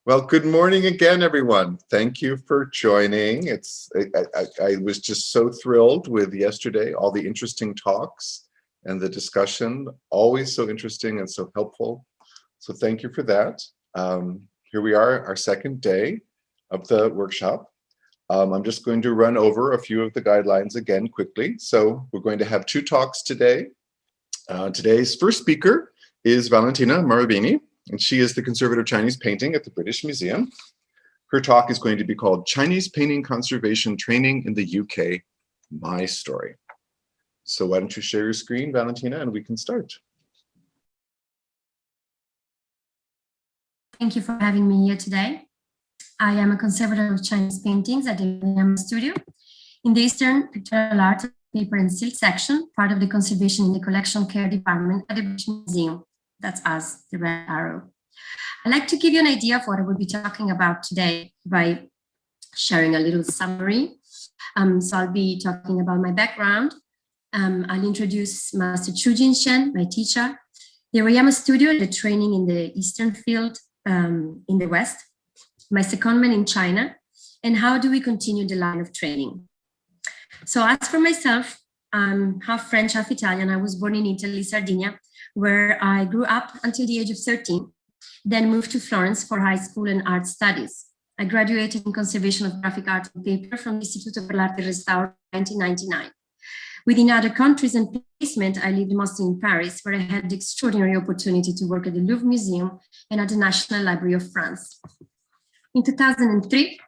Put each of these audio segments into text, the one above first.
Well, good morning again, everyone. Thank you for joining. I was just so thrilled with yesterday, all the interesting talks and the discussion, always so interesting and so helpful. So thank you for that. Here we are, our second day of the workshop. I'm just going to run over a few of the guidelines again quickly. So we're going to have two talks today. Today's first speaker is Valentina Marabini, and she is the conservator of Chinese painting at the British Museum. Her talk is going to be called Chinese Painting Conservation Training in the UK, My Story. So why don't you share your screen, Valentina, and we can start. Thank you for having me here today. I am a conservator of Chinese paintings at the Mellon studio in the Eastern Pictorial Art, Paper and Silk section, part of the Conservation in the Collection Care Department at the British Museum. That's us, the red arrow. I'd like to give you an idea of what I will be talking about today by sharing a little summary. So I'll be talking about my background. I'll introduce Master Chu Jinshen, my teacher, the Royama studio, the training in the Eastern field in the West, my secondment in China, and how do we continue the line of training. So as for myself, I'm half French, half Italian. I was born in Italy, Sardinia, where I grew up until the age of 13, then moved to Florence for high school and art studies. I graduated in conservation of graphic art and paper from the Istituto per l'Arte e Restauro in 1999. Within other countries and placement, I lived mostly in Paris, where I had the extraordinary opportunity to work at the Louvre Museum and at the National Library of France. In 2003,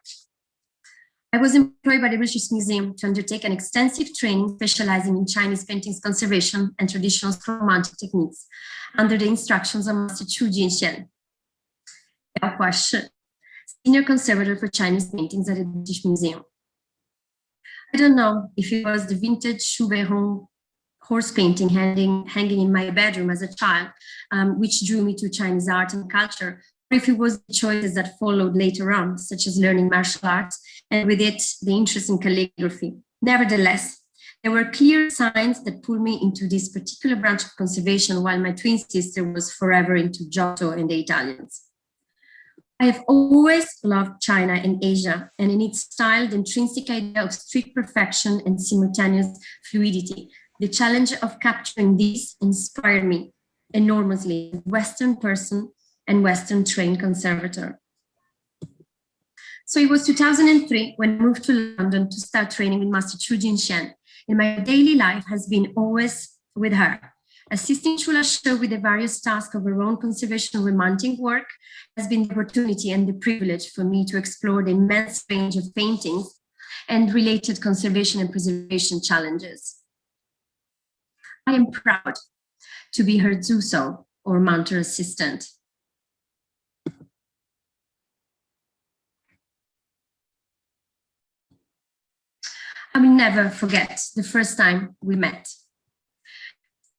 I was employed by the British Museum to undertake an extensive training specializing in Chinese paintings conservation and traditional romantic techniques under the instructions of Master Chu Jinshen, senior conservator for Chinese paintings at the British Museum. I don't know if it was the vintage Chouberon horse painting hanging in my bedroom as a child, which drew me to Chinese art and culture, or if it was the choices that followed later on, such as learning martial arts, and with it, the interest in calligraphy. Nevertheless, there were clear signs that pulled me into this particular branch of conservation, while my twin sister was forever into Giotto and the Italians. I have always loved China and Asia, and in its style, the intrinsic idea of strict perfection and simultaneous fluidity. The challenge of capturing these inspired me enormously as a Western person and Western trained conservator. So it was 2003 when I moved to London to start training with Master Chu Jinshen, and my daily life has been always with her. Assisting Chula She with the various tasks of her own conservation romantic work has been the opportunity and the privilege for me to explore the immense range of paintings and related conservation and preservation challenges. I am proud to be her Zuso, or mentor assistant. I will never forget the first time we met.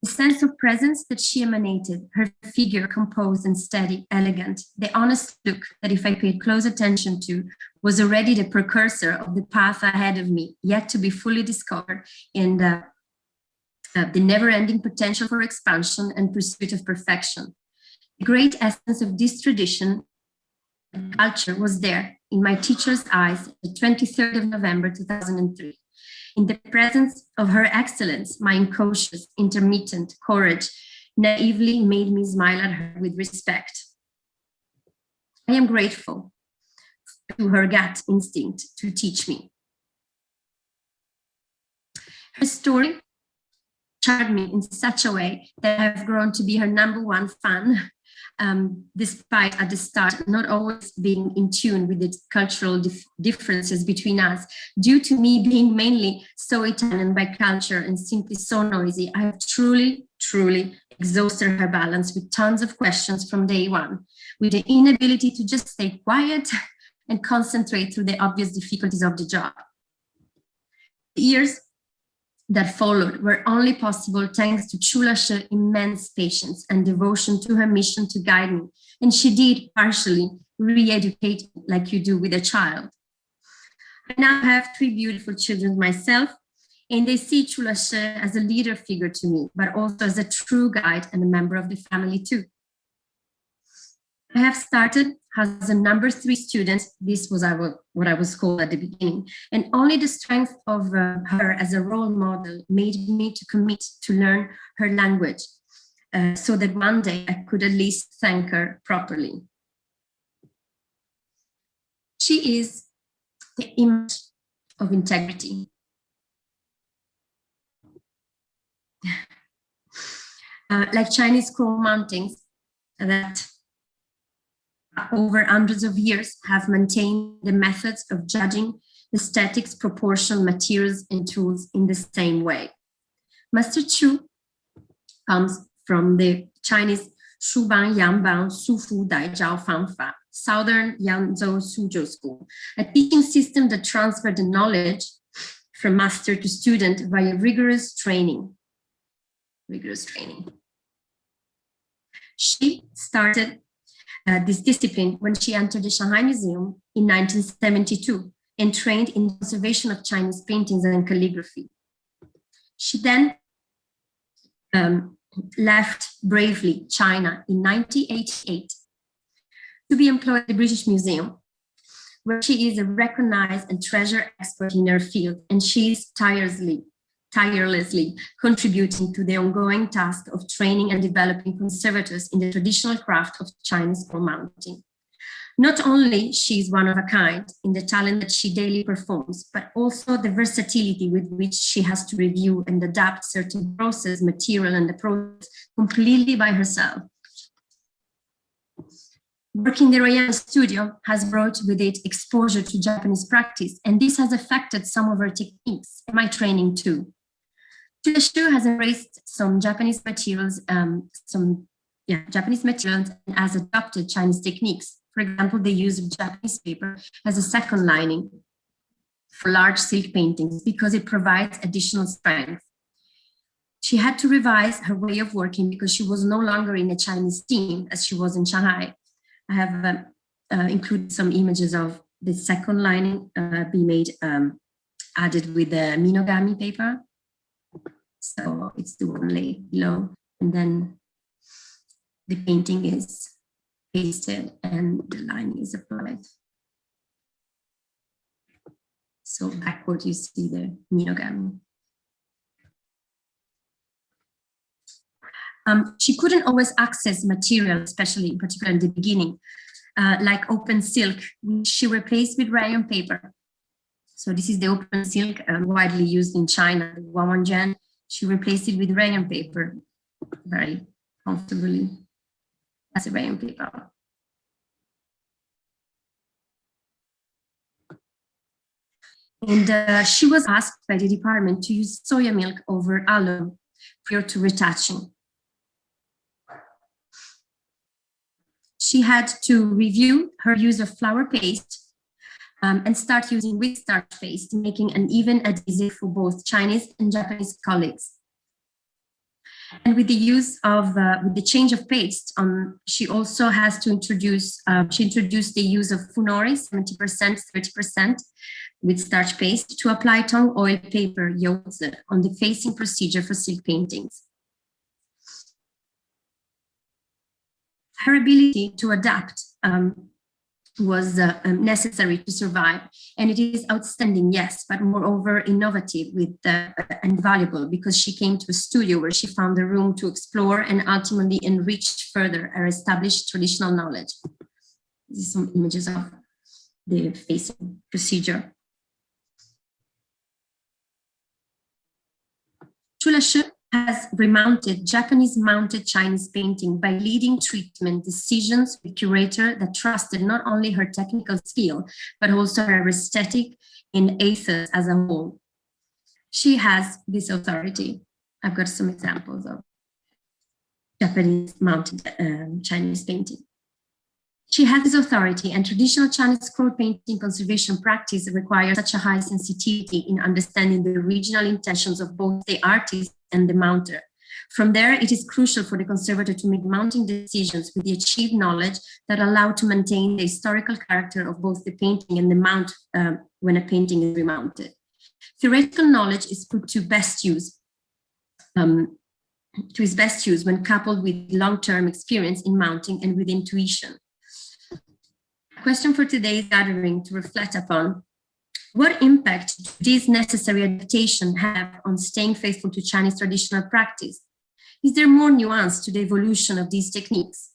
The sense of presence that she emanated, her figure composed and steady, elegant, the honest look that if I paid close attention to was already the precursor of the path ahead of me, yet to be fully discovered in the never-ending potential for expansion and pursuit of perfection. The great essence of this tradition and culture was there in my teacher's eyes the 23rd of November, 2003. In the presence of her excellence, my incautious, intermittent courage naively made me smile at her with respect. I am grateful to her gut instinct to teach me. Her story charmed me in such a way that I have grown to be her #1 fan, despite at the start not always being in tune with the cultural differences between us. Due to me being mainly so Italian by culture and simply so noisy, I have truly exhausted her balance with tons of questions from day one, with the inability to just stay quiet and concentrate through the obvious difficulties of the job. The years that followed were only possible thanks to Chula She's immense patience and devotion to her mission to guide me. And she did partially re-educate me like you do with a child. I now have 3 beautiful children myself, and they see Chula She as a leader figure to me, but also as a true guide and a member of the family too. I have started has a number 3 student. This was what I was called at the beginning. And only the strength of her as a role model made me to commit to learn her language so that one day I could at least thank her properly. She is the image of integrity. Like Chinese scroll mountings that over hundreds of years have maintained the methods of judging aesthetics, proportion, materials, and tools in the same way. Master Chu comes from the Chinese Shuban Yangban Sufu Dai Zhao Fangfa, Southern Yangzhou Suzhou School, a teaching system that transferred the knowledge from master to student via rigorous training. She started this discipline when she entered the Shanghai Museum in 1972 and trained in conservation of Chinese paintings and calligraphy. She then left bravely China in 1988 to be employed at the British Museum, where she is a recognized and treasured expert in her field, and she is tirelessly contributing to the ongoing task of training and developing conservators in the traditional craft of Chinese scroll mounting. Not only she is one of a kind in the talent that she daily performs, but also the versatility with which she has to review and adapt certain process, material, and approach completely by herself. Working in the Rayan studio has brought with it exposure to Japanese practice, and this has affected some of her techniques and my training too. Shu has embraced some Japanese materials, and has adopted Chinese techniques. For example, the use of Japanese paper as a second lining for large silk paintings because it provides additional strength. She had to revise her way of working because she was no longer in a Chinese team as she was in Shanghai. I have included some images of the second lining being made, added with the Minogami paper. So it's the one laid below, and then the painting is pasted and the lining is applied. So backward you see the Minogami. She couldn't always access material, especially in particular in the beginning, like open silk, which she replaced with rayon paper. So this is the open silk widely used in China, the Wanwanjian. She replaced it with rayon paper very comfortably as a rayon paper. And she was asked by the department to use soya milk over alum prior to retouching. She had to review her use of flour paste and start using wheat starch paste, making an even adhesive for both Chinese and Japanese colleagues. And with the use of, with the change of paste, she also has to introduce, she introduced the use of funori, 70%, 30% with starch paste to apply tongue oil paper yozi on the facing procedure for silk paintings. Her ability to adapt was necessary to survive, and it is outstanding, yes, but moreover innovative and valuable, because she came to a studio where she found a room to explore and ultimately enrich further her established traditional knowledge. These are some images of the facing procedure. Chu has remounted Japanese mounted Chinese painting by leading treatment decisions with curator that trusted not only her technical skill, but also her aesthetic and ethos as a whole. She has this authority. I've got some examples of Japanese mounted Chinese painting. She has this authority, and traditional Chinese scroll painting conservation practice requires such a high sensitivity in understanding the original intentions of both the artist and the mounter. From there, it is crucial for the conservator to make mounting decisions with the achieved knowledge that allow to maintain the historical character of both the painting and the mount when a painting is remounted. Theoretical knowledge is put to best use, when coupled with long-term experience in mounting and with intuition. Question for today's gathering to reflect upon: what impact do these necessary adaptations have on staying faithful to Chinese traditional practice? Is there more nuance to the evolution of these techniques?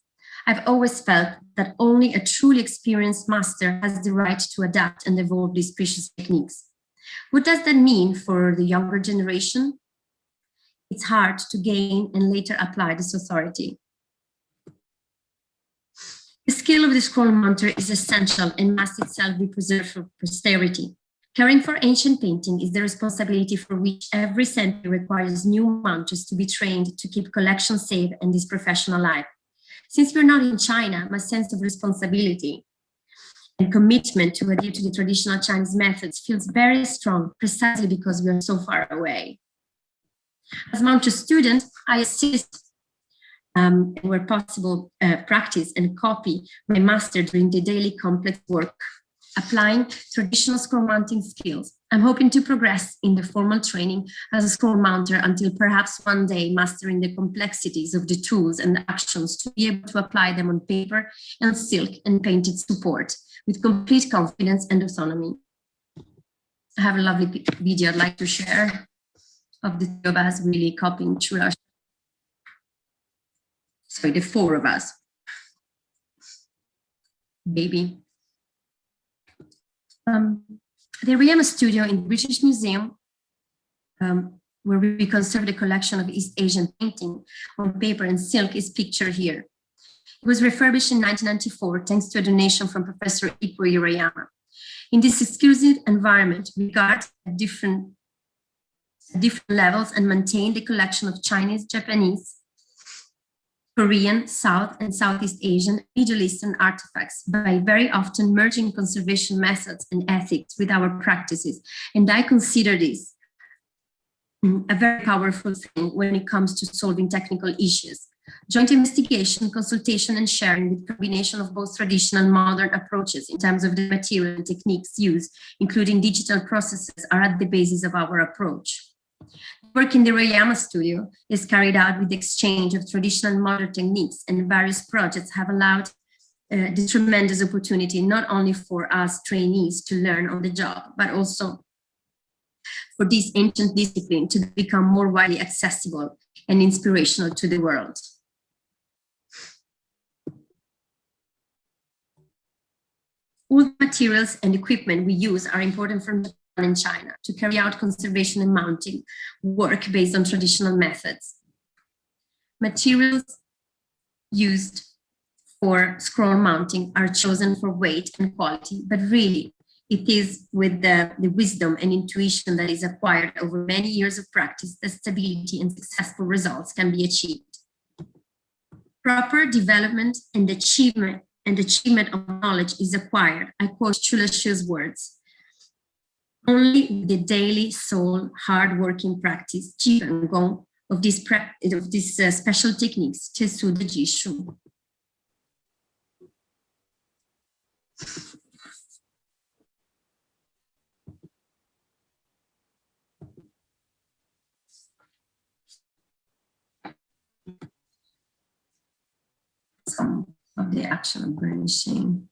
I've always felt that only a truly experienced master has the right to adapt and evolve these precious techniques. What does that mean for the younger generation? It's hard to gain and later apply this authority. The skill of the scroll mounter is essential and must itself be preserved for posterity. Caring for ancient painting is the responsibility for which every century requires new mounters to be trained to keep collections safe and this profession alive. Since we're not in China, my sense of responsibility and commitment to adhere to the traditional Chinese methods feels very strong, precisely because we are so far away. As mounter student, I assist where possible, practice and copy my master during the daily complex work, applying traditional scroll mounting skills. I'm hoping to progress in the formal training as a scroll mounter until perhaps one day mastering the complexities of the tools and the actions to be able to apply them on paper and silk and painted support with complete confidence and autonomy. I have a lovely video I'd like to share of the two of us really copying through our, sorry, the four of us. Baby. The Rihanna studio in the British Museum, where we conserve the collection of East Asian painting on paper and silk, is pictured here. It was refurbished in 1994 thanks to a donation from Professor Ippo Hirayama. In this exclusive environment, we guard at different levels and maintain the collection of Chinese, Japanese, Korean, South and Southeast Asian, Middle Eastern artifacts by very often merging conservation methods and ethics with our practices. And I consider this a very powerful thing when it comes to solving technical issues. Joint investigation, consultation, and sharing with combination of both traditional and modern approaches in terms of the material and techniques used, including digital processes, are at the basis of our approach. Work in the Rayama studio is carried out with the exchange of traditional and modern techniques, and various projects have allowed this tremendous opportunity not only for us trainees to learn on the job, but also for this ancient discipline to become more widely accessible and inspirational to the world. All the materials and equipment we use are important from Japan and China to carry out conservation and mounting work based on traditional methods. Materials used for scroll mounting are chosen for weight and quality, but really it is with the wisdom and intuition that is acquired over many years of practice that stability and successful results can be achieved. Proper development and achievement of knowledge is acquired. I quote Chula Shu's words: only the daily soul hard-working practice of these special techniques, Tesu de Jishu. Some of the action of burnishing.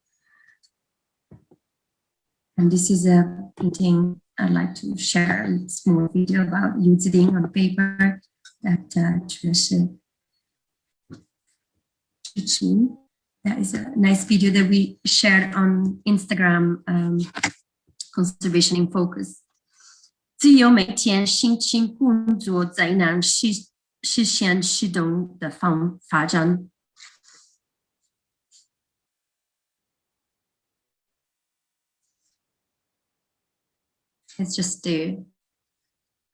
And this is a painting I'd like to share a small video about using on paper that Qing. That is a nice video that we shared on Instagram, Conservation in Focus. 自由每天辛勤工作才能实现系统的发展。It's just the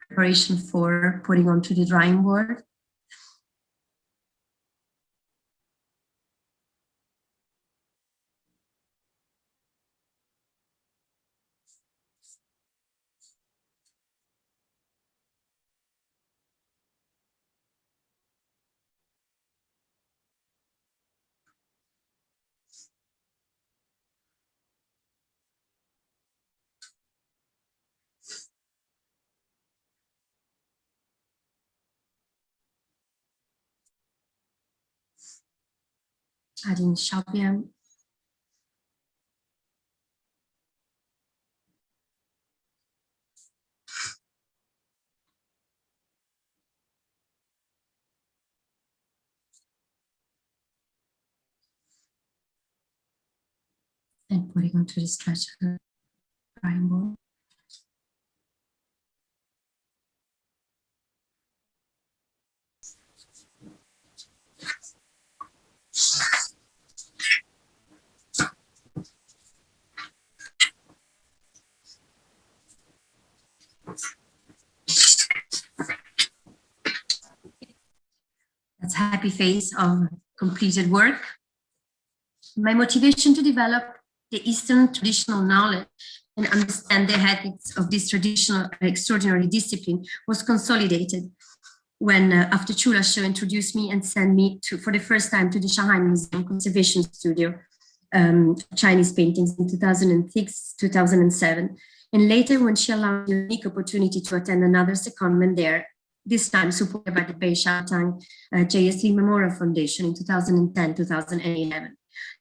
preparation for putting onto the drawing board. Adding 小边 and putting onto the stretcher drawing board. That's a happy face of completed work. My motivation to develop the Eastern traditional knowledge and understand the ethics of this traditional extraordinary discipline was consolidated when after Chula Show introduced me and sent me to, for the first time, to the Shanghai Museum Conservation Studio, Chinese paintings in 2006, 2007. And later when she allowed me a unique opportunity to attend another secondment there, this time supported by the Bei Xiaotang JSC Memorial Foundation in 2010, 2011.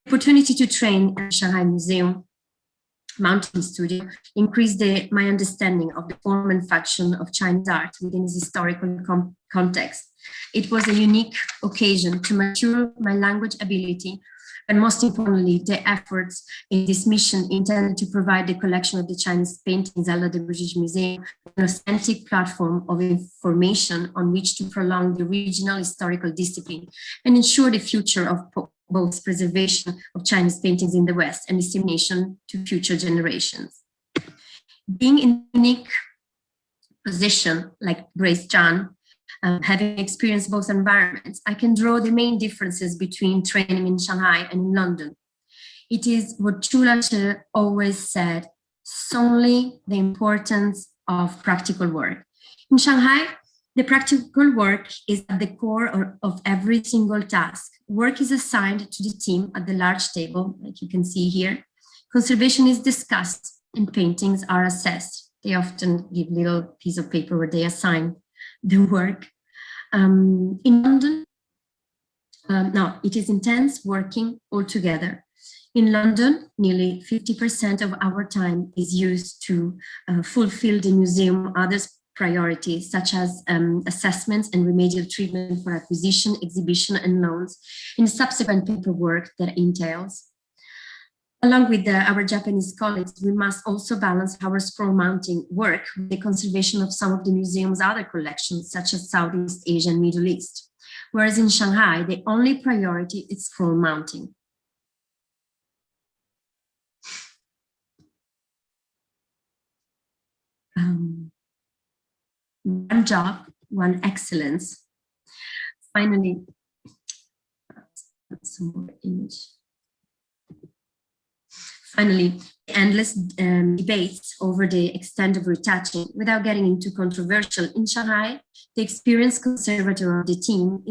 The opportunity to train at the Shanghai Museum Mountain Studio increased my understanding of the form and function of Chinese art within its historical context. It was a unique occasion to mature my language ability, and most importantly, the efforts in this mission intended to provide the collection of the Chinese paintings held at the British Museum an authentic platform of information on which to prolong the regional historical discipline and ensure the future of both preservation of Chinese paintings in the West and dissemination to future generations. Being in a unique position, like Grace John, having experienced both environments, I can draw the main differences between training in Shanghai and in London. It is what Chula Shi always said, solely the importance of practical work. In Shanghai, the practical work is at the core of every single task. Work is assigned to the team at the large table, like you can see here. Conservation is discussed and paintings are assessed. They often give little piece of paper where they assign the work. In London, no, it is intense working all together. In London, nearly 50% of our time is used to fulfill the museum others priorities, such as assessments and remedial treatment for acquisition, exhibition, and loans, and subsequent paperwork that entails. Along with our Japanese colleagues, we must also balance our scroll mounting work with the conservation of some of the museum's other collections, such as Southeast Asia and Middle East. Whereas in Shanghai, the only priority is scroll mounting. One job, one excellence. Finally, some more image. Finally, endless debates over the extent of retouching. Without getting into controversial, in Shanghai, the experienced conservator of the team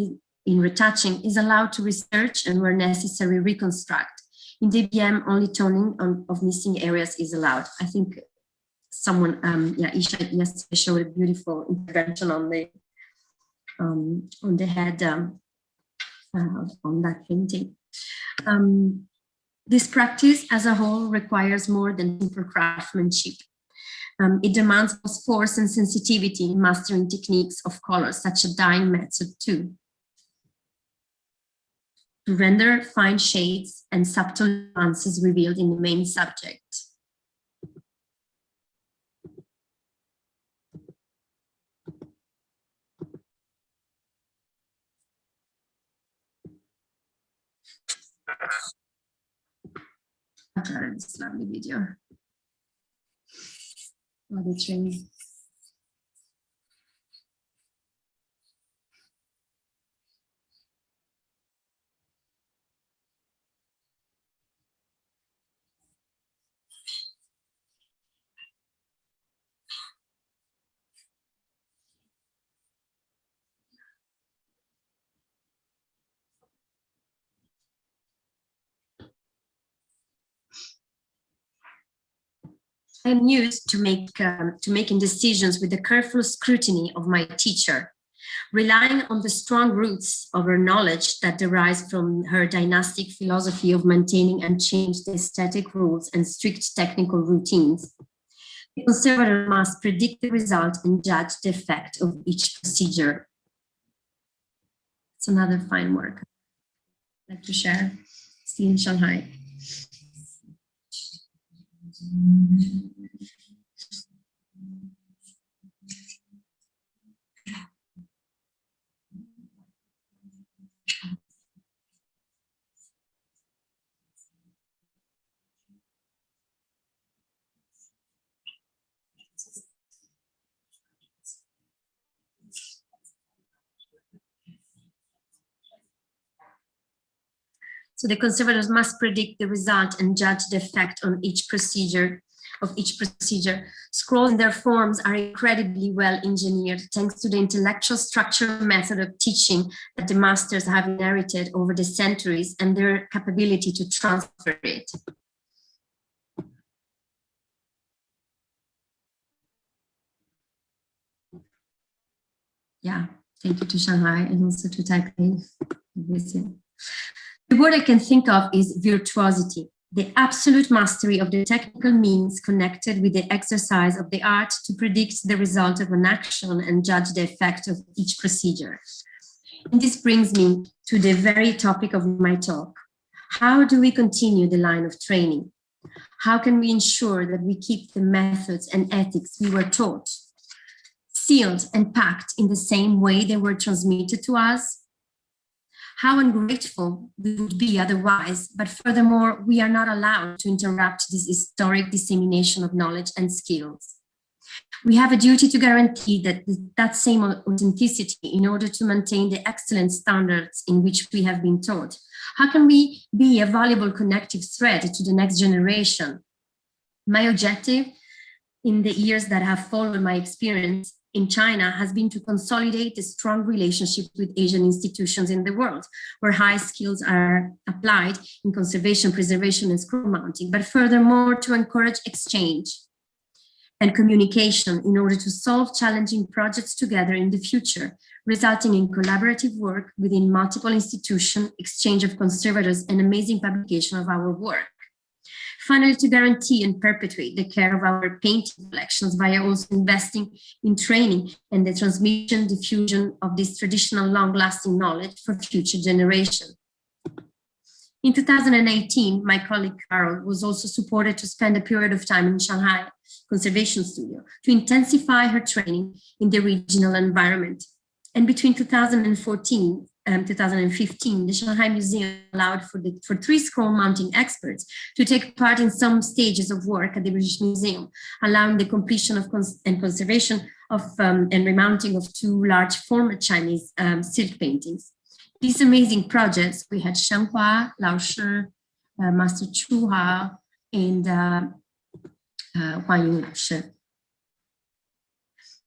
in retouching is allowed to research and, where necessary, reconstruct. In DBM, only toning of missing areas is allowed. I think someone, Isha yesterday showed a beautiful intervention on the head on that painting. This practice as a whole requires more than simple craftsmanship. It demands both force and sensitivity in mastering techniques of color, such as dyeing method too, to render fine shades and subtle nuances revealed in the main subject. This lovely video. Oh, the train. I'm used to making decisions with the careful scrutiny of my teacher, relying on the strong roots of her knowledge that derives from her dynastic philosophy of maintaining unchanged aesthetic rules and strict technical routines. The conservator must predict the result and judge the effect of each procedure. It's another fine work I'd like to share. See in Shanghai. So the conservators must predict the result and judge the effect on each procedure. Scrolls in their forms are incredibly well engineered thanks to the intellectual structure method of teaching that the masters have inherited over the centuries and their capability to transfer it. Yeah, thank you to Shanghai and also to Taipei. The word I can think of is virtuosity, the absolute mastery of the technical means connected with the exercise of the art to predict the result of an action and judge the effect of each procedure. And this brings me to the very topic of my talk. How do we continue the line of training? How can we ensure that we keep the methods and ethics we were taught, sealed and packed in the same way they were transmitted to us? How ungrateful we would be otherwise, but furthermore, we are not allowed to interrupt this historic dissemination of knowledge and skills. We have a duty to guarantee that same authenticity in order to maintain the excellent standards in which we have been taught. How can we be a valuable connective thread to the next generation? My objective in the years that have followed my experience in China has been to consolidate a strong relationship with Asian institutions in the world, where high skills are applied in conservation, preservation, and scroll mounting, but furthermore to encourage exchange and communication in order to solve challenging projects together in the future, resulting in collaborative work within multiple institutions, exchange of conservators, and amazing publication of our work. Finally, to guarantee and perpetuate the care of our painting collections via also investing in training and the transmission, diffusion of this traditional long-lasting knowledge for future generations. In 2018, my colleague Carol was also supported to spend a period of time in Shanghai Conservation Studio to intensify her training in the regional environment. And between 2014 and 2015, the Shanghai Museum allowed for 3 scroll mounting experts to take part in some stages of work at the British Museum, allowing the completion of and conservation of and remounting of 2 large former Chinese silk paintings. These amazing projects, we had Shen Hua, Lao Shi, Master Chu Hao, and Huang Yun Shi.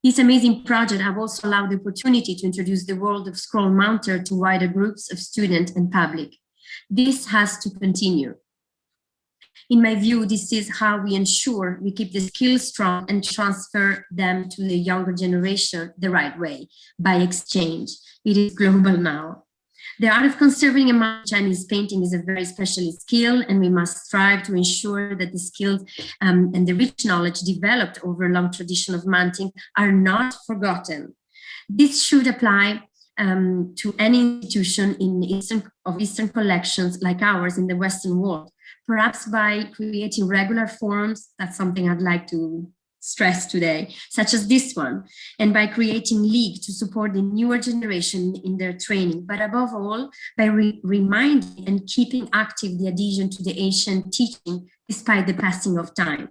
These amazing projects have also allowed the opportunity to introduce the world of scroll mounter to wider groups of students and public. This has to continue. In my view, this is how we ensure we keep the skills strong and transfer them to the younger generation the right way, by exchange. It is global now. The art of conserving a modern Chinese painting is a very specialist skill, and we must strive to ensure that the skills and the rich knowledge developed over a long tradition of mounting are not forgotten. This should apply to any institution in Eastern collections like ours in the Western world, perhaps by creating regular forums. That's something I'd like to stress today, such as this one, and by creating league to support the newer generation in their training, but above all, by reminding and keeping active the adhesion to the ancient teaching despite the passing of time.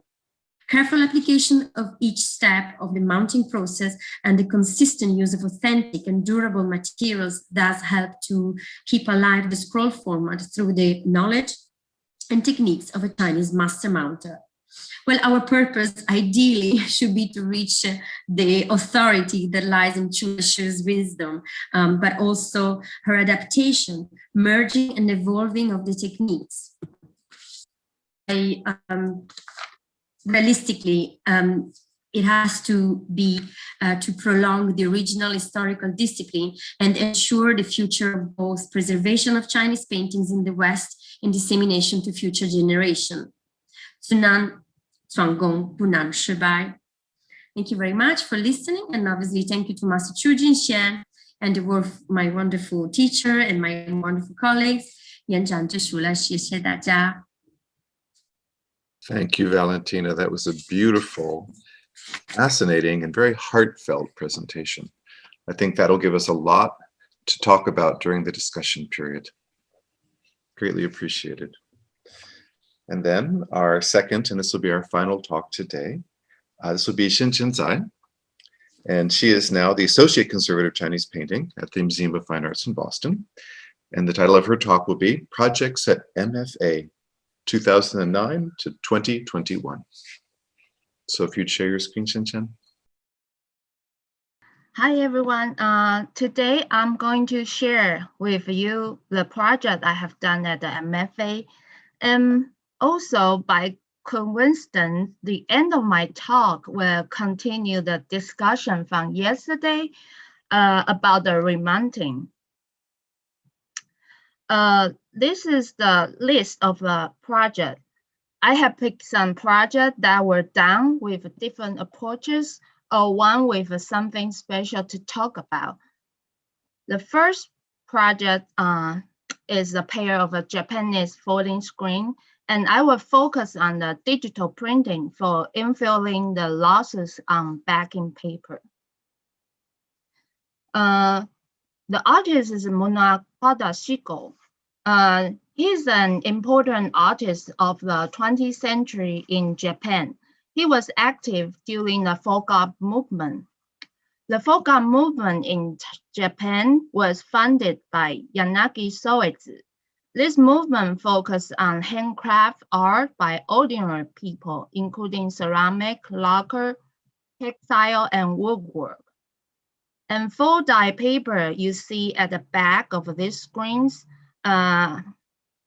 Careful application of each step of the mounting process and the consistent use of authentic and durable materials does help to keep alive the scroll format through the knowledge and techniques of a Chinese master mounter. Well, our purpose ideally should be to reach the authority that lies in Chu Shi's wisdom, but also her adaptation, merging and evolving of the techniques. Realistically, it has to be to prolong the original historical discipline and ensure the future of both preservation of Chinese paintings in the West and dissemination to future generations. Thank you very much for listening, and obviously thank you to Master Chu Jinxian and my wonderful teacher and my wonderful colleagues. 演讲结束了，谢谢大家。Thank you, Valentina. That was a beautiful, fascinating, and very heartfelt presentation. I think that'll give us a lot to talk about during the discussion period. Greatly appreciated. And then our second, and this will be our final talk today, this will be Xin Zai, and she is now the Associate Conservator of Chinese Painting at the Museum of Fine Arts in Boston. And the title of her talk will be Projects at MFA 2009 to 2021. So if you'd share your screen, Xin. Hi, everyone. Today, I'm going to share with you the project I have done at the MFA. And also, by coincidence, the end of my talk will continue the discussion from yesterday about the remounting. This is the list of the project. I have picked some projects that were done with different approaches or one with something special to talk about. The first project is a pair of a Japanese folding screen, and I will focus on the digital printing for infilling the losses on backing paper. The artist is Munakata Shigo. He's an important artist of the 20th century in Japan. He was active during the folk art movement. The folk art movement in Japan was funded by Yanagi Soetsu. This movement focused on handcraft art by ordinary people, including ceramic, lacquer, textile, and woodwork. And full dye paper you see at the back of these screens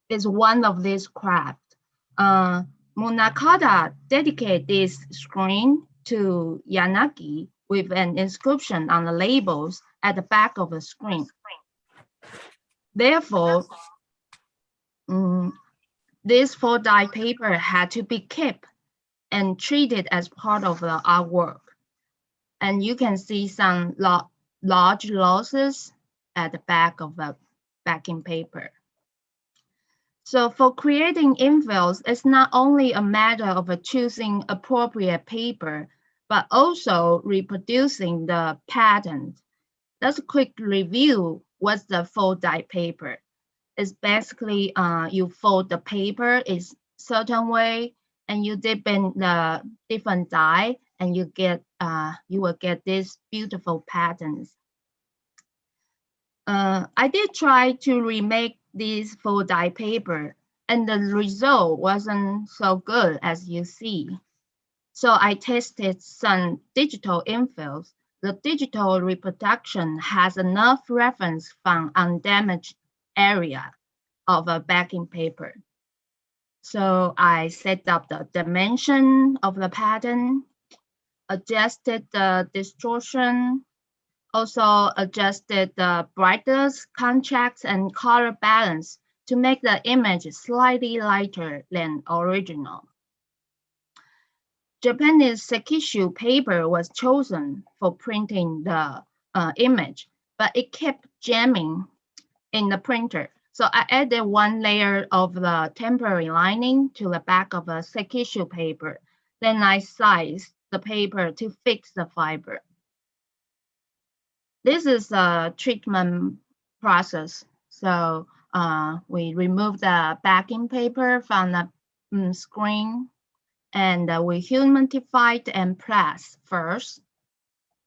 is one of these crafts. Munakata dedicated this screen to Yanagi with an inscription on the labels at the back of the screen. Therefore, this full dye paper had to be kept and treated as part of the artwork. And you can see some large losses at the back of the backing paper. So for creating infills, it's not only a matter of choosing appropriate paper, but also reproducing the pattern. Let's quick review what's the fold dye paper. It's basically you fold the paper is certain way, and you dip in the different dye, and you will get these beautiful patterns. I did try to remake this full dye paper, and the result wasn't so good as you see. So I tested some digital infills. The digital reproduction has enough reference from undamaged area of a backing paper. So I set up the dimension of the pattern, adjusted the distortion, also adjusted the brightness, contrast, and color balance to make the image slightly lighter than original. Japanese sekishu paper was chosen for printing the image, but it kept jamming in the printer. So I added one layer of the temporary lining to the back of a sekishu paper. Then I sized the paper to fix the fiber. This is a treatment process. So we remove the backing paper from the screen, and we humidify and press first.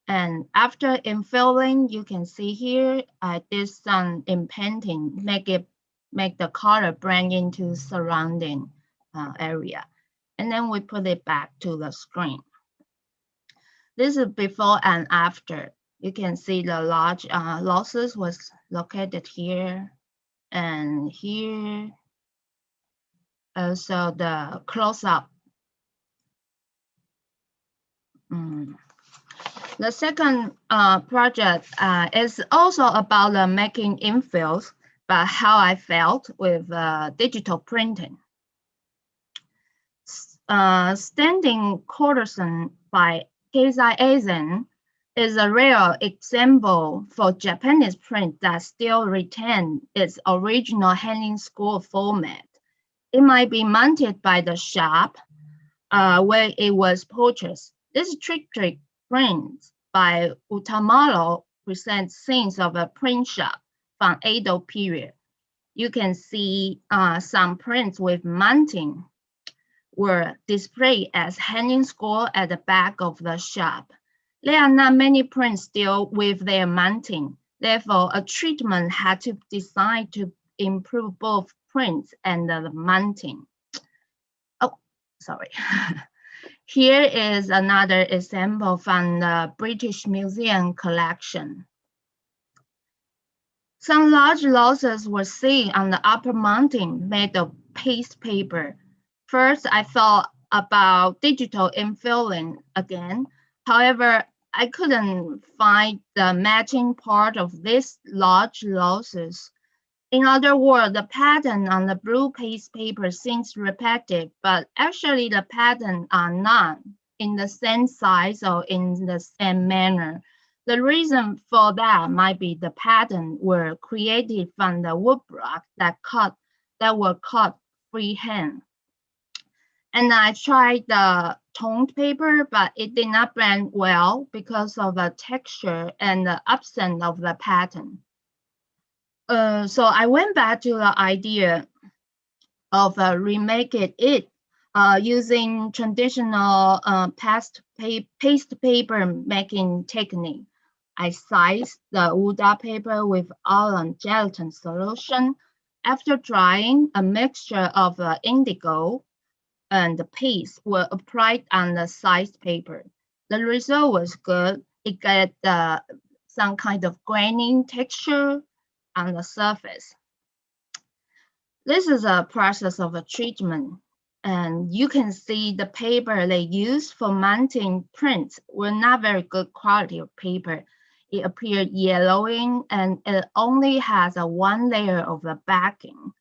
And after infilling, you can see here, I did some inpainting, make the color blend into surrounding area. And then we put it back to the screen. This is before and after. You can see the large losses was located here and here. Also the close-up. The second project is also about making infills, but how I felt with digital printing. Standing Courtesan by Keizai Eisen is a rare example for Japanese print that still retains its original hanging scroll format. It might be mounted by the shop, where it was Porches. This trick print by Utamaro presents scenes of a print shop from Edo period. You can see some prints with mounting were displayed as hanging scroll at the back of the shop. There are not many prints still with their mounting. Therefore, a treatment had to decide to improve both prints and the mounting. Oh, sorry. Here is another example from the British Museum collection. Some large losses were seen on the upper mounting made of paste paper. First, I thought about digital infilling again. However, I couldn't find the matching part of these large losses. In other words, the pattern on the blue paste paper seems repetitive, but actually the patterns are not in the same size or in the same manner. The reason for that might be the patterns were created from the wood blocks that were cut freehand. And I tried the toned paper, but it did not blend well because of the texture and the absence of the pattern. So I went back to the idea of remaking it using traditional paste paper making technique. I sized the Uda paper with alum gelatin solution. After drying, a mixture of indigo and the paste were applied on the sized paper. The result was good. It got some kind of grainy texture on the surface. This is a process of a treatment, and you can see the paper they used for mounting prints were not very good quality of paper. It appeared yellowing, and it only has a one layer of the backing.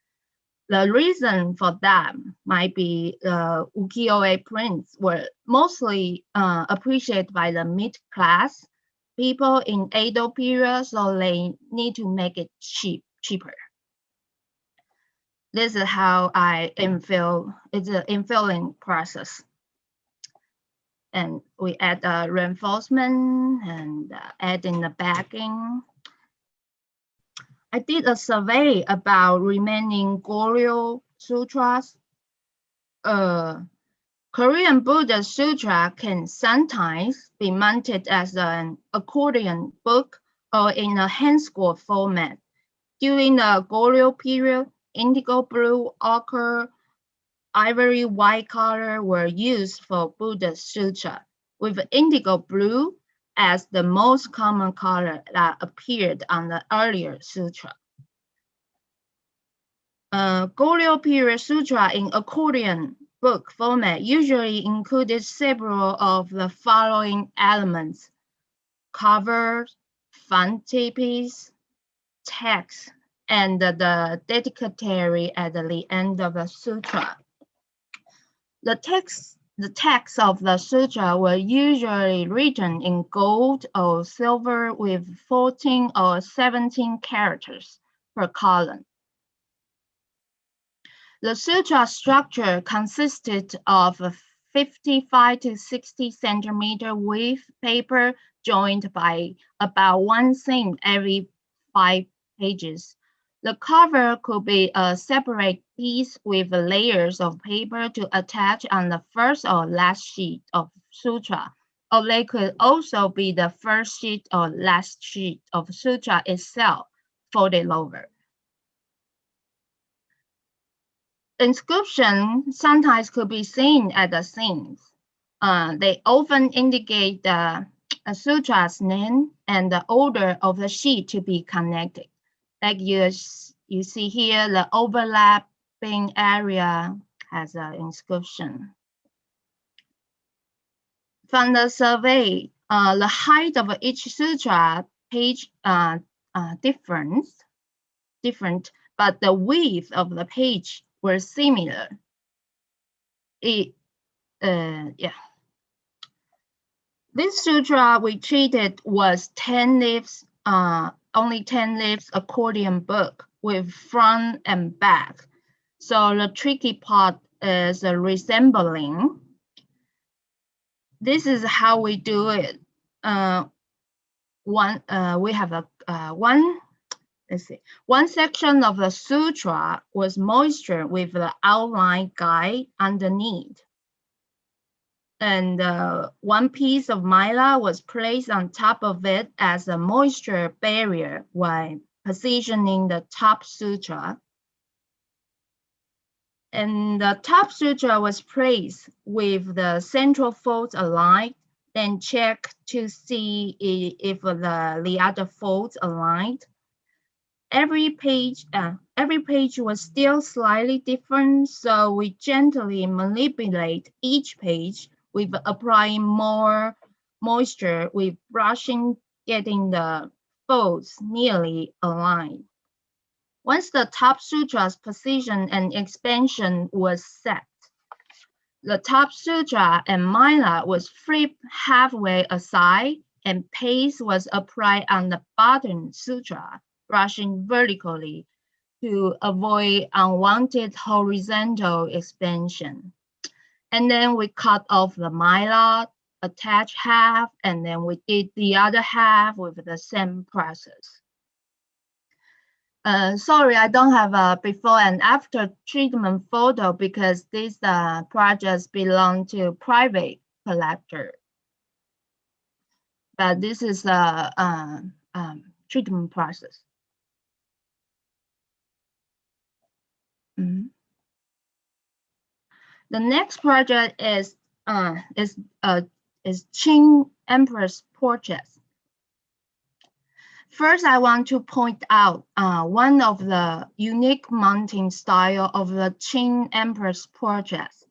The reason for that might be ukiyo-e prints were mostly appreciated by the mid-class people in Edo period, so they need to make it cheaper. This is how I infill. It's an infilling process. And we add the reinforcement and add in the backing. I did a survey about remaining Goryeo sutras. Korean Buddha Sutra can sometimes be mounted as an accordion book or in a hand-scroll format. During the Goryeo period, indigo blue, ochre, ivory white color were used for Buddha Sutra, with indigo blue as the most common color that appeared on the earlier sutra. Goryeo period sutra in accordion book format usually included several of the following elements: cover, frontispiece, text, and the dedicatory at the end of the sutra. The text of the sutra were usually written in gold or silver with 14 or 17 characters per column. The sutra structure consisted of a 55 to 60 centimeter width paper joined by about one seam every 5 pages. The cover could be a separate piece with layers of paper to attach on the first or last sheet of sutra, or they could also be the first sheet or last sheet of sutra itself folded over. Inscriptions sometimes could be seen at the seams. They often indicate the sutra's name and the order of the sheet to be connected. Like you see here, the overlapping area has an inscription. From the survey, the height of each sutra page different, but the width of the page were similar. This sutra we treated was 10 leaves, only 10 leaves accordion book with front and back. So the tricky part is resembling this is how we do it. We have one section of the sutra was moistured with the outline guide underneath. And one piece of mala was placed on top of it as a moisture barrier while positioning the top sutra. And the top sutra was placed with the central folds aligned, then check to see if the other folds aligned. Every page was still slightly different, so we gently manipulate each page with applying more moisture with brushing, getting the folds nearly aligned. Once the top sutra's position and expansion was set, the top sutra and mala was flipped halfway aside and paste was applied on the bottom sutra, brushing vertically to avoid unwanted horizontal expansion. And then we cut off the mala, attach half, and then we did the other half with the same process. Sorry, I don't have a before and after treatment photo because these projects belong to private collector. But this is the treatment process. The next project is Qing Empress Porches. First, I want to point out one of the unique mounting style of the Qing Empress Porches.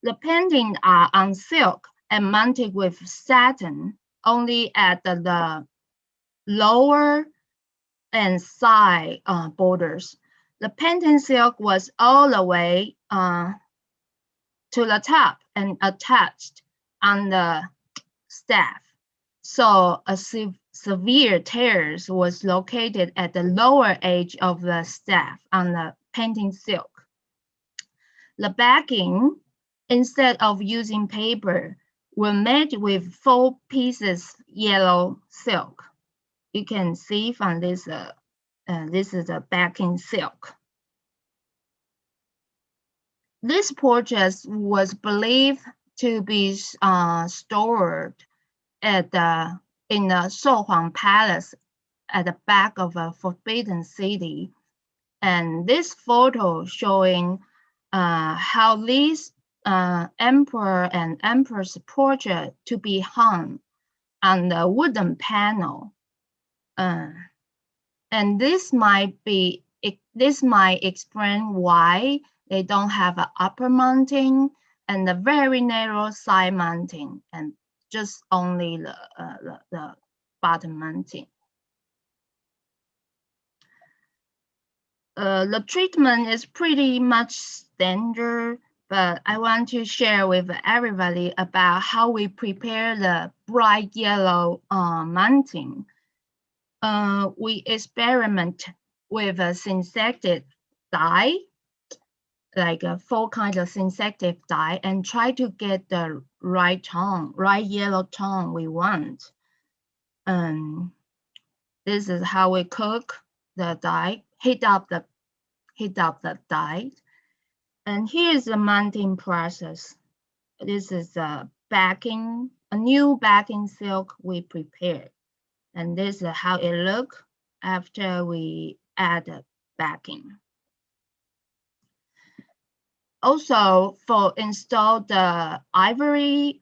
The paintings are on silk and mounted with satin only at the lower and side borders. The painting silk was all the way to the top and attached on the staff. So a severe tears was located at the lower edge of the staff on the painting silk. The backing, instead of using paper, were made with 4 pieces yellow silk. You can see from this, this is a backing silk. This portrait was believed to be stored in the Shouhuang Palace at the back of a Forbidden City. And this photo showing how these emperor and empress portrait to be hung on the wooden panel. And this might explain why they don't have an upper mounting and a very narrow side mounting and just only the bottom mounting. The treatment is pretty much standard, but I want to share with everybody about how we prepare the bright yellow mounting. We experiment with a synthetic dye, like 4 kinds of synthetic dye, and try to get the right tone, right yellow tone we want. This is how we cook the dye, heat up the dye. And here's the mounting process. This is a new backing silk we prepared. And this is how it looks after we add the backing. Also, for install the ivory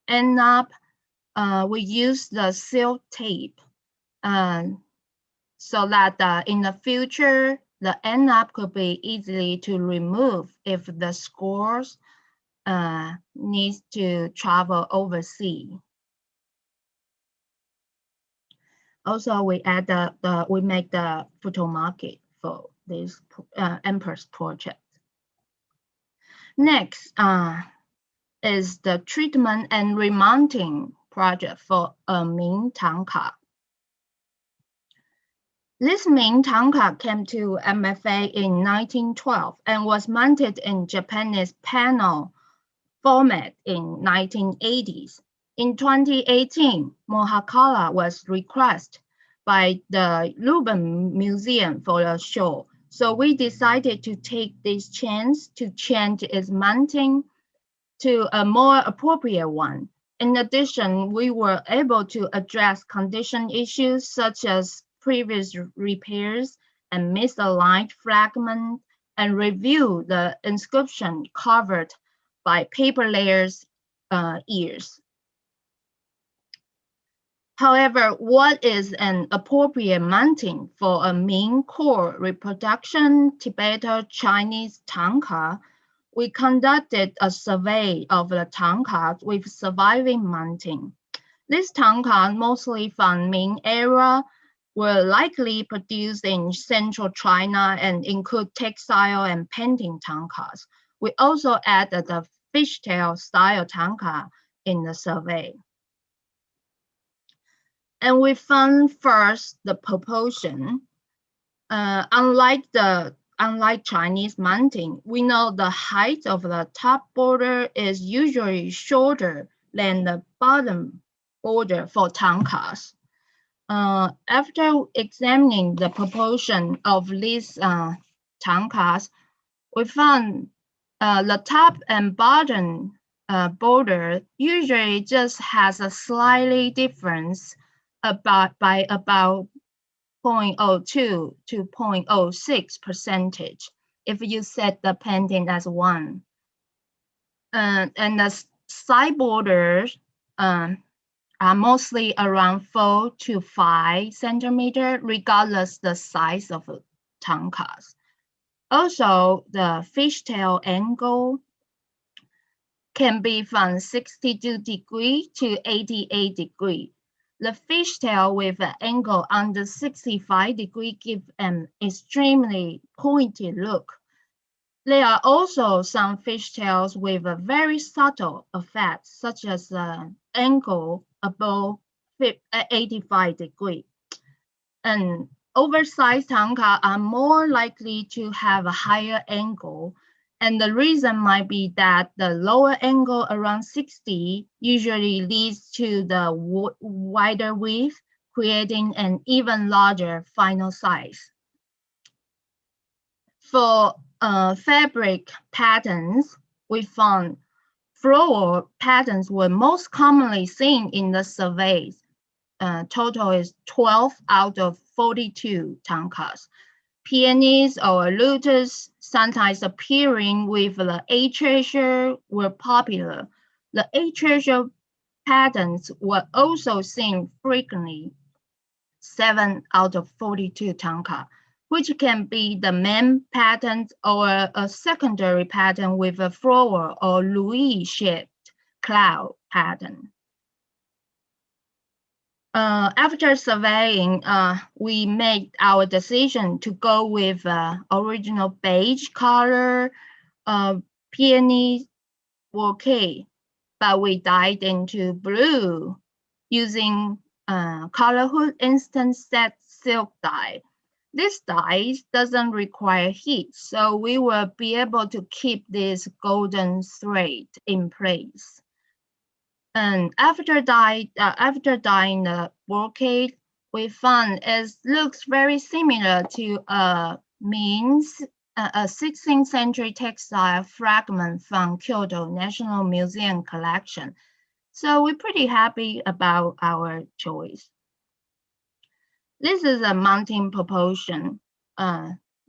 end knob, we use the silk tape so that in the future, the end knob could be easily to remove if the scores needs to travel overseas. Also, we add we make the photo market for this Empress portrait. Next is the treatment and remounting project for a Ming Tangka. This Ming Tangka came to MFA in 1912 and was mounted in Japanese panel format in 1980s. In 2018, Mohakala was requested by the Lubin Museum for a show. So we decided to take this chance to change its mounting to a more appropriate one. In addition, we were able to address condition issues such as previous repairs and misaligned fragments and review the inscription covered by paper layers years. However, what is an appropriate mounting for a Ming core reproduction Tibeto-Chinese tanka? We conducted a survey of the tankas with surviving mounting. These tankas, mostly from Ming era, were likely produced in central China and include textile and painting tankas. We also added the fishtail style tanka in the survey. And we found first the proportion. Unlike Chinese mounting, we know the height of the top border is usually shorter than the bottom border for tankas. After examining the proportion of these tankas, we found the top and bottom border usually just has a slightly difference by about 0.02 to 0.06% if you set the painting as 1. And the side borders are mostly around 4 to 5 centimeters, regardless the size of the tankas. Also, the fishtail angle can be from 62 degrees to 88 degrees. The fishtail with an angle under 65 degrees gives an extremely pointed look. There are also some fishtails with a very subtle effect, such as the angle above 85 degrees. And oversized tanka are more likely to have a higher angle, and the reason might be that the lower angle around 60 usually leads to the wider width, creating an even larger final size. For fabric patterns, we found floral patterns were most commonly seen in the surveys. Total is 12 out of 42 tankas. Peonies or lotus, sometimes appearing with the A treasure, were popular. The A treasure patterns were also seen frequently, 7 out of 42 tanka, which can be the main pattern or a secondary pattern with a flower or Louis-shaped cloud pattern. After surveying, we made our decision to go with original beige color peony bouquet, but we dyed into blue using colorful instant set silk dye. This dye doesn't require heat, so we will be able to keep this golden thread in place. And after dyeing the bouquet, we found it looks very similar to a 16th century textile fragment from Kyoto National Museum collection. So we're pretty happy about our choice. This is a mounting proportion.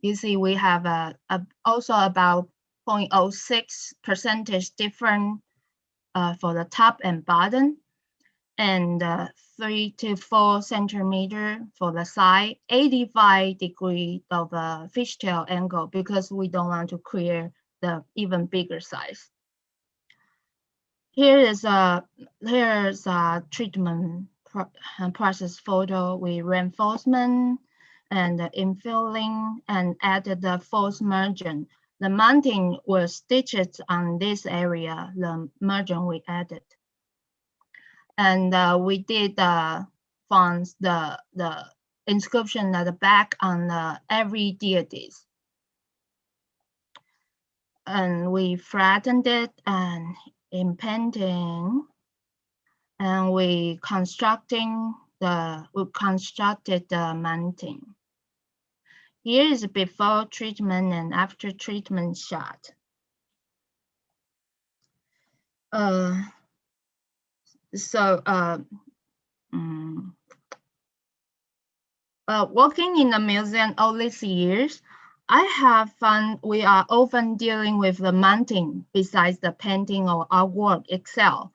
You see we have also about 0.06% difference for the top and bottom, and 3 to 4 centimeters for the side, 85 degrees of a fishtail angle because we don't want to create the even bigger size. Here's a treatment process photo with reinforcement and infilling and added the false margin. The mounting was stitched on this area, the margin we added. And we did fonts the inscription at the back on every deities. And we flattened it and in painting, and we constructed the mounting. Here is before treatment and after treatment shot. Working in the museum all these years, I have found we are often dealing with the mounting besides the painting or artwork itself.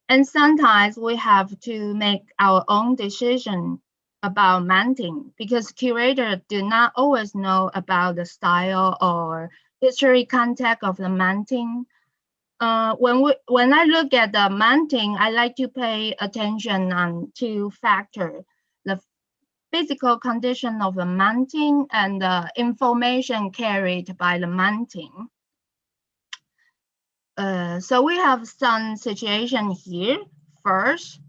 And sometimes we have to make our own decision about mounting because curators do not always know about the style or history context of the mounting. When I look at the mounting, I like to pay attention on two factors: the physical condition of the mounting and the information carried by the mounting. So we have some situation here. First,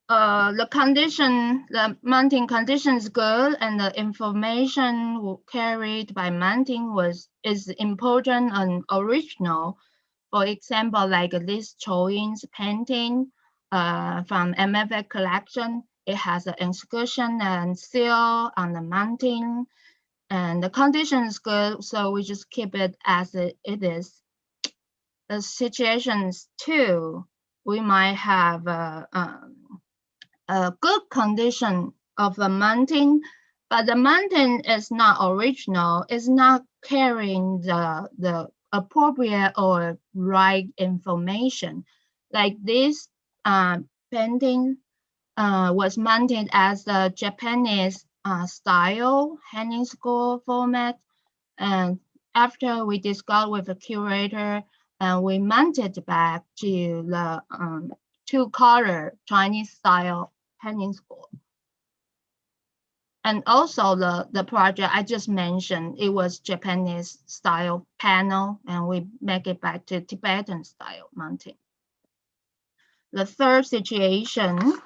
the mounting condition is good, and the information carried by mounting is important and original. For example, like this Ying's painting from MFA collection, it has an inscription and seal on the mounting, and the condition is good, so we just keep it as it is. The situations too, we might have a good condition of the mounting, but the mounting is not original, it's not carrying the appropriate or right information. Like this painting was mounted as the Japanese style hanging school format, and after we discussed with the curator, we mounted back to the two-color Chinese style hanging school. And also the project I just mentioned, it was Japanese style panel, and we make it back to Tibetan style mounting. The third situation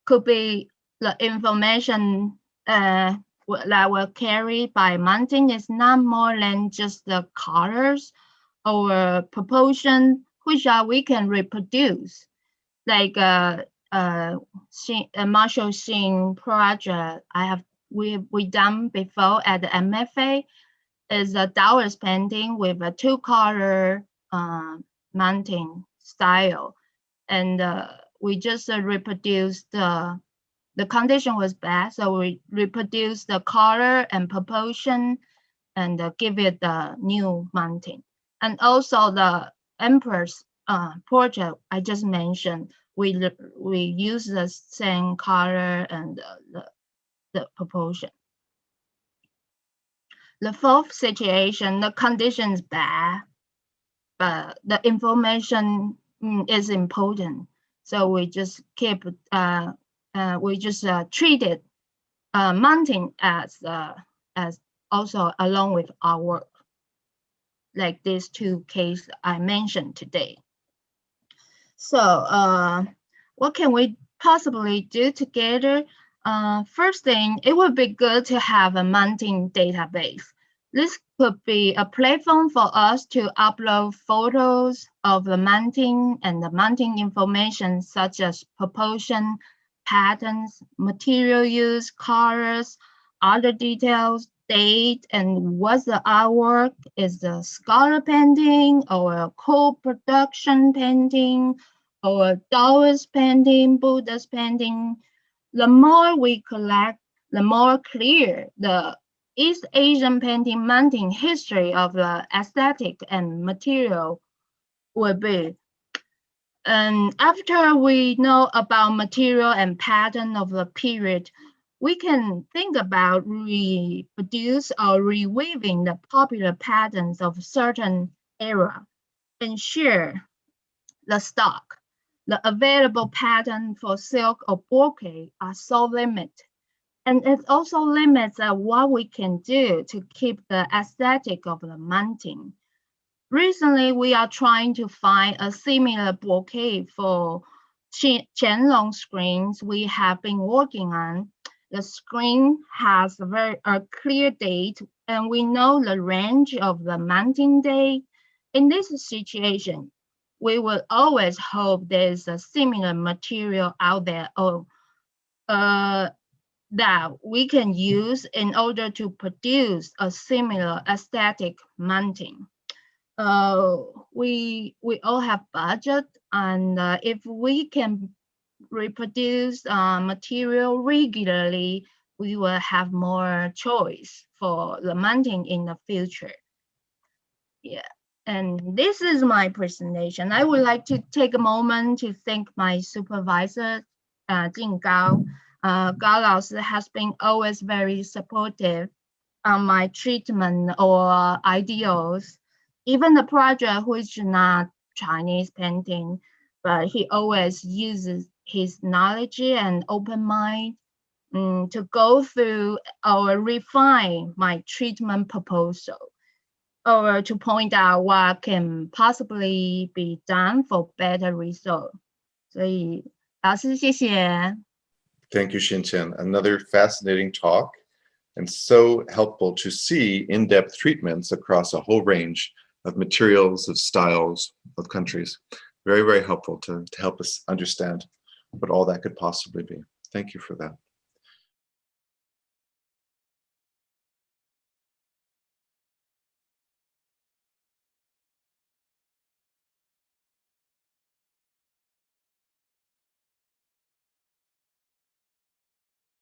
could be the information that were carried by mounting is not more than just the colors or proportion, which we can reproduce. Like Marshall Qing project we done before at the MFA is a Taoist painting with a two-color mounting style, and we just reproduced the condition was bad, so we reproduced the color and proportion and give it the new mounting. And also the Empress portrait I just mentioned, we use the same color and the proportion. The fourth situation, the condition is bad, but the information is important. So we just keep, treat it mounting as also along with our work, like these two cases I mentioned today. So what can we possibly do together? First thing, it would be good to have a mounting database. This could be a platform for us to upload photos of the mounting and the mounting information such as proportion, patterns, material use, colors, other details, date, and what's the artwork, is the scholar painting or a co-production painting or a Taoist painting, Buddhist painting. The more we collect, the more clear the East Asian painting mounting history of the aesthetic and material will be. And after we know about material and pattern of the period, we can think about reproduce or reweaving the popular patterns of certain era and share the stock. The available pattern for silk or brocade are so limited. And it also limits what we can do to keep the aesthetic of the mounting. Recently, we are trying to find a similar brocade for Qianlong screens we have been working on. The screen has a clear date, and we know the range of the mounting date. In this situation, we will always hope there's a similar material out there or that we can use in order to produce a similar aesthetic mounting. We all have budget, and if we can reproduce material regularly, we will have more choice for the mounting in the future. Yeah, and this is my presentation. I would like to take a moment to thank my supervisor, Jing Gao. Gao Laoshi has been always very supportive on my treatment or ideals. Even the project which is not Chinese painting, but he always uses his knowledge and open mind to go through or refine my treatment proposal, or to point out what can possibly be done for better result. 所以老师谢谢。 Thank you, Xinchen. Another fascinating talk, and so helpful to see in-depth treatments across a whole range of materials, of styles, of countries. Very, very helpful to help us understand what all that could possibly be. Thank you for that.